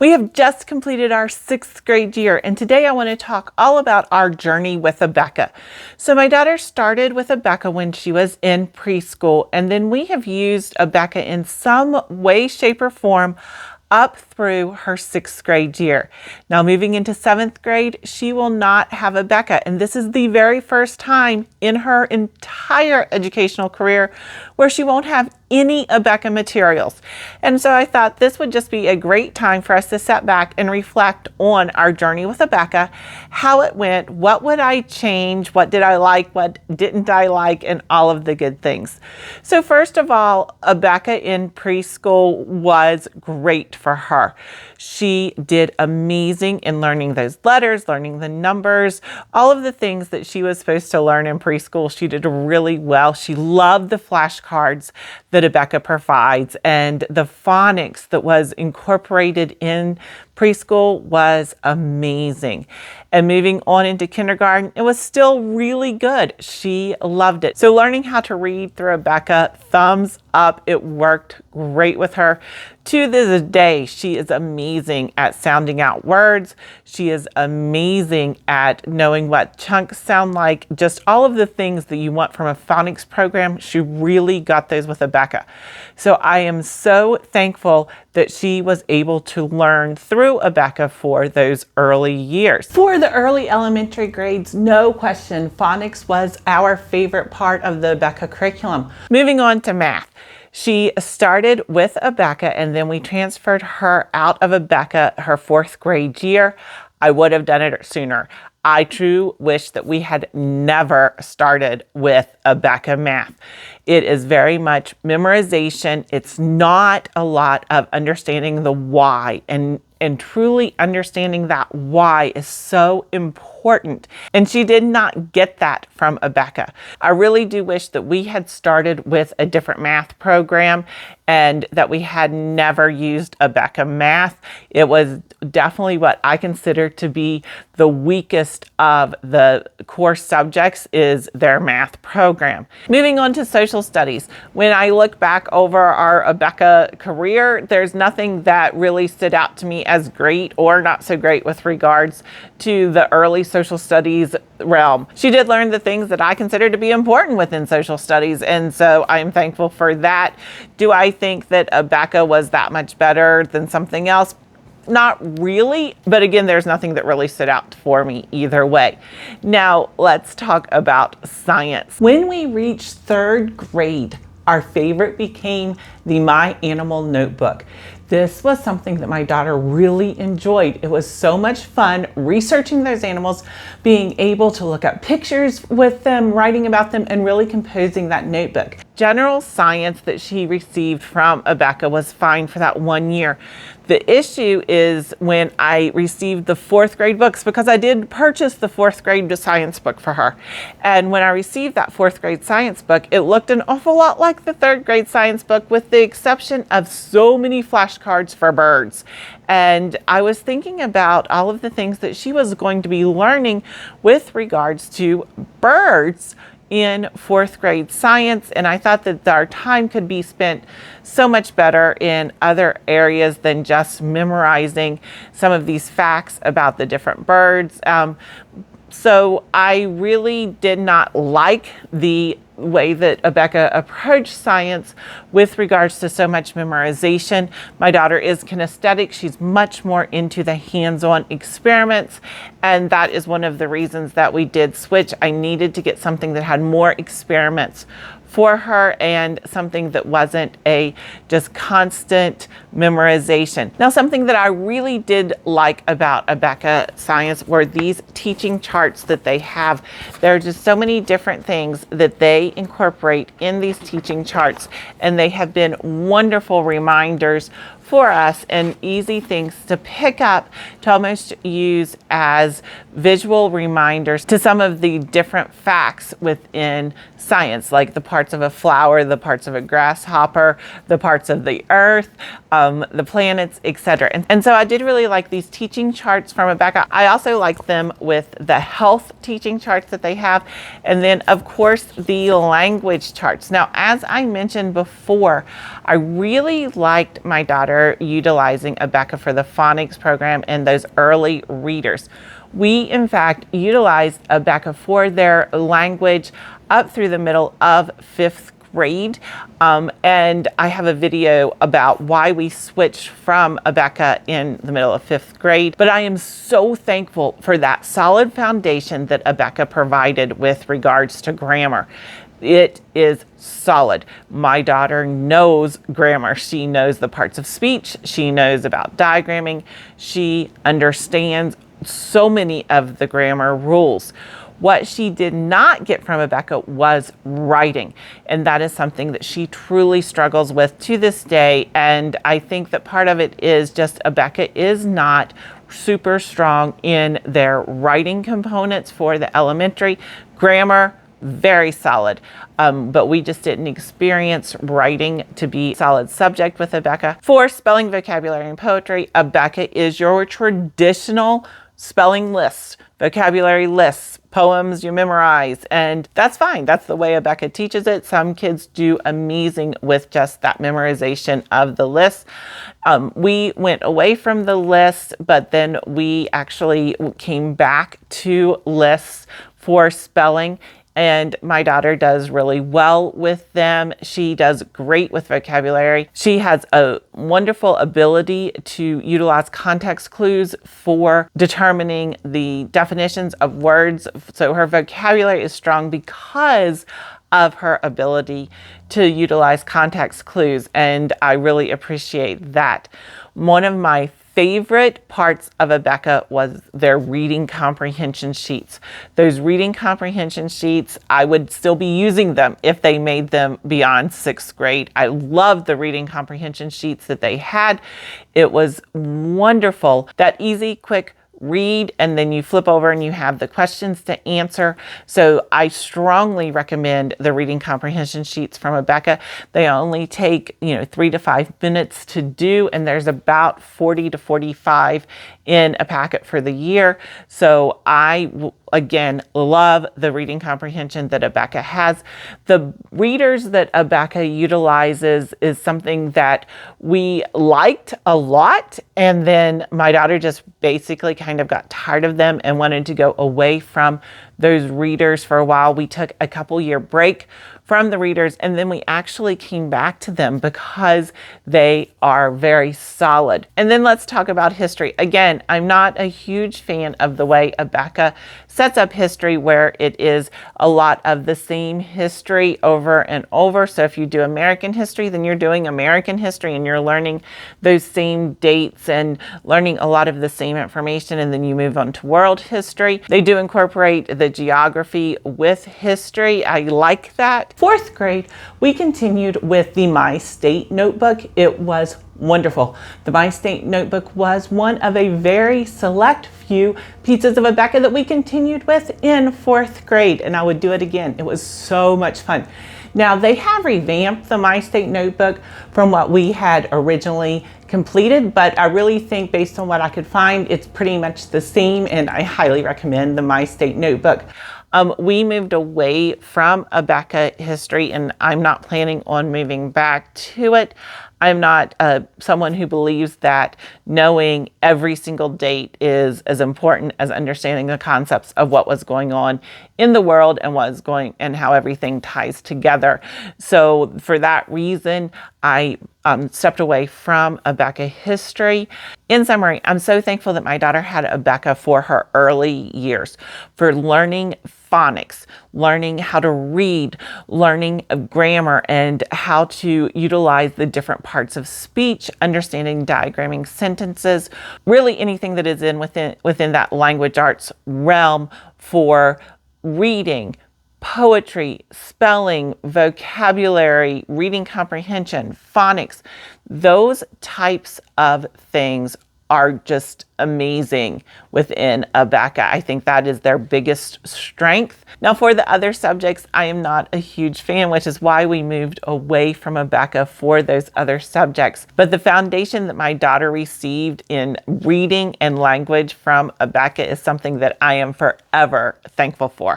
We have just completed our 6th grade year, and today I want to talk all about our journey with Abeka. So my daughter started with Abeka when she was in preschool, and then we have used Abeka in some way, shape, or form up through her 6th grade year. Now moving into 7th grade, she will not have Abeka, and this is the very first time in her entire educational career where she won't have any Abeka materials. And so I thought this would just be a great time for us to sit back and reflect on our journey with Abeka, how it went, what would I change, what did I like, what didn't I like, and all of the good things. So first of all, Abeka in preschool was great for her. She did amazing in learning those letters, learning the numbers, all of the things that she was supposed to learn in preschool. She did really well. She loved the flashcards that Abeka provides, and the phonics that was incorporated in preschool was amazing. And moving on into kindergarten, it was still really good. She loved it. So learning how to read through Abeka, thumbs up. It worked great with her. To this day, she is amazing at sounding out words. She is amazing at knowing what chunks sound like. Just all of the things that you want from a phonics program, she really got those with Abeka. So I am so thankful that she was able to learn through Abeka for those early years. For the early elementary grades, no question, phonics was our favorite part of the Abeka curriculum. Moving on to math. She started with Abeka, and then we transferred her out of Abeka her 4th grade year. I would have done it sooner. I truly wish that we had never started with Abeka math. It is very much memorization. It's not a lot of understanding the why, and truly understanding that why is so important. And she did not get that from Abeka. I really do wish that we had started with a different math program and that we had never used Abeka math. It was definitely what I consider to be the weakest of the core subjects is their math program. Moving on to social studies. When I look back over our Abeka career, there's nothing that really stood out to me as great or not so great with regards to the early social studies realm. She did learn the things that I consider to be important within social studies, and so I'm thankful for that. Do I think that Abeka was that much better than something else? Not really, but again, there's nothing that really stood out for me either way. Now, let's talk about science. When we reached 3rd grade, our favorite became the My Animal Notebook. This was something that my daughter really enjoyed. It was so much fun researching those animals, being able to look up pictures with them, writing about them, and really composing that notebook. General science that she received from Abeka was fine for that 1 year. The issue is when I received the 4th grade books, because I did purchase the 4th grade science book for her. And when I received that 4th grade science book, it looked an awful lot like the 3rd grade science book, with the exception of so many flashcards for birds. And I was thinking about all of the things that she was going to be learning with regards to birds in 4th grade science, and I thought that our time could be spent so much better in other areas than just memorizing some of these facts about the different birds. So I really did not like the way that Abeka approached science with regards to so much memorization. My daughter is kinesthetic. She's much more into the hands-on experiments, and that is one of the reasons that we did switch. I needed to get something that had more experiments for her and something that wasn't a just constant memorization. Now, something that I really did like about Abeka Science were these teaching charts that they have. There are just so many different things that they incorporate in these teaching charts, and they have been wonderful reminders for us and easy things to pick up to almost use as visual reminders to some of the different facts within science, like the parts of a flower, the parts of a grasshopper, the parts of the earth, the planets, etc. And so I did really like these teaching charts from Abeka. I also like them with the health teaching charts that they have, and then of course the language charts. Now, as I mentioned before, I really liked my daughter daughter utilizing Abeka for the phonics program and those early readers. We, in fact, utilized Abeka for their language up through the middle of 5th grade. And I have a video about why we switched from Abeka in the middle of 5th grade. But I am so thankful for that solid foundation that Abeka provided with regards to grammar. It is solid. My daughter knows grammar. She knows the parts of speech. She knows about diagramming. She understands so many of the grammar rules. What she did not get from Abeka was writing, and that is something that she truly struggles with to this day. And I think that part of it is just Abeka is not super strong in their writing components for the elementary. Grammar, very solid, but we just didn't experience writing to be a solid subject with Abeka. For spelling, vocabulary, and poetry, Abeka is your traditional spelling list, vocabulary lists, poems you memorize, and that's fine. That's the way Abeka teaches it. Some kids do amazing with just that memorization of the list. We went away from the list, but then we actually came back to lists for spelling. And my daughter does really well with them. She does great with vocabulary. She has a wonderful ability to utilize context clues for determining the definitions of words. So her vocabulary is strong because of her ability to utilize context clues, and I really appreciate that. One of my favorite parts of Abeka was their reading comprehension sheets. Those reading comprehension sheets, I would still be using them if they made them beyond 6th grade. I loved the reading comprehension sheets that they had. It was wonderful. That easy, quick read, and then you flip over and you have the questions to answer. So I strongly recommend the reading comprehension sheets from Abeka. They only take 3 to 5 minutes to do, and there's about 40 to 45 in a packet for the year. So I again love the reading comprehension that Abeka has. The readers that Abeka utilizes is something that we liked a lot, and then my daughter just basically kind of got tired of them and wanted to go away from those readers for a while. We took a couple-year break from the readers, and then we actually came back to them because they are very solid. And then let's talk about history. Again, I'm not a huge fan of the way Abeka sets up history, where it is a lot of the same history over and over. So if you do American history, then you're doing American history and you're learning those same dates and learning a lot of the same information, and then you move on to world history. They do incorporate the geography with history. I like that. 4th grade, we continued with the My State notebook. It was wonderful. The My State notebook was one of a very select few pieces of Abeka that we continued with in 4th grade, and I would do it again. It was so much fun. Now, they have revamped the My State notebook from what we had originally completed, but I really think, based on what I could find, it's pretty much the same, and I highly recommend the My State notebook. We moved away from Abeka history, and I'm not planning on moving back to it. I'm not someone who believes that knowing every single date is as important as understanding the concepts of what was going on in the world and and how everything ties together. So for that reason, I stepped away from Abeka history. In summary, I'm so thankful that my daughter had Abeka for her early years, for learning phonics, learning how to read, learning grammar, and how to utilize the different parts of speech, understanding diagramming sentences, really anything that is within that language arts realm for reading, poetry, spelling, vocabulary, reading comprehension, phonics. Those types of things are just amazing within Abeka. I think that is their biggest strength. Now, for the other subjects, I am not a huge fan, which is why we moved away from Abeka for those other subjects. But the foundation that my daughter received in reading and language from Abeka is something that I am forever thankful for.